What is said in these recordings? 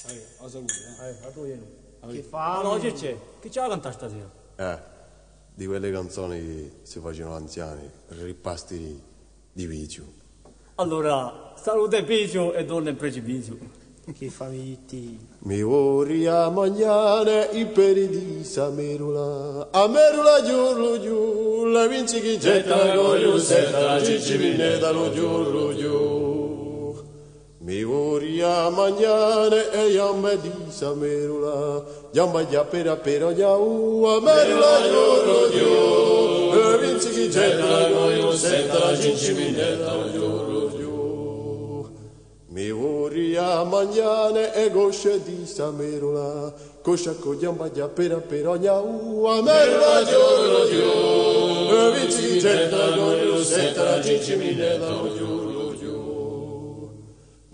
A salute, A tu io. Che fa? No, c'è. Che c'è la cantare stasera? Di quelle canzoni che si facevano anziani, ripasti di vizio. Allora, salute e vizio e donne in precipizio. Che famigli. Mi vorrei a mangiare i peri di Samerula, a Merula giù, la vinci chi getta la goglio, setta la ciccivinetta lo giù. Mi vorrei a mangiare e gambe di Samerula, gamba già per giau, a Merula giù, la vinci chi getta la goglio, setta la ciccivinetta lo giù. Mi vorrei a mangiare e gosce di Samerula, coscia con gamba già per giau, a Merula giù, la vinci chi getta la goglio, setta la ciccivinetta lo giù.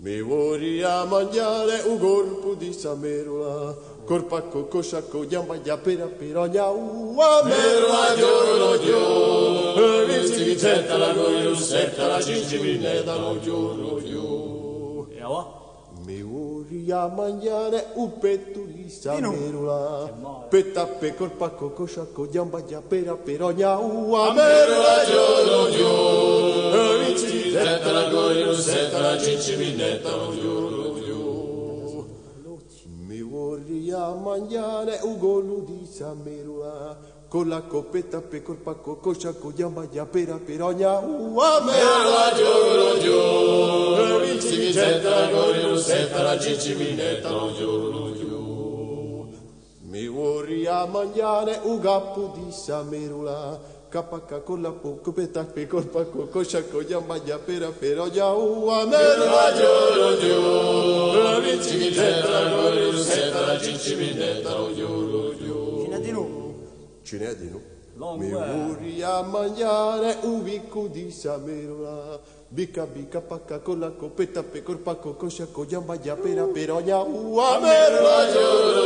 Mi vorrei a mangiare un corpo di Samerula, corpacco, cosciacco, gamba già per giau, a Merula giù, vinci chi getta la goglio, setta la ciccivinetta lo giù. E va? Mi vorrei a mangiare un petto di Samerula, pettappe, corpacco, cosciacco, gamba già per giau, a Merula giù, vinci chi getta la goglio, setta la ciccivinetta lo giù. Mi vorrei a mangiare un gollo di Samerula, con la coppetta per corpacco, cosciacco, gamba già per giau, a Merula giù, vinci chi getta la goglio, setta la ciccivinetta lo giù. Mi vorrei a mangiare un gappo di Samerula, capacca con la coppetta per corpacco, cosciacco, gamba già per giau, a Merula giù, vinci chi getta la goglio, setta la ciccivinetta lo giù. Fino a di nuovo. Ce n'è di no? Long Mi way. vorrei a mangiare un bicco di Samerula, bicca pacca con la coppetta per corpacco, cosciacco, gamba già per giau, a Merula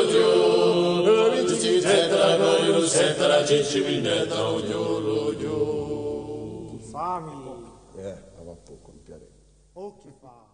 giù, vinci chi getta la goglio, setta la ciccivinetta lo giù. Famigli. Va poco, mi piace. Oh che fa.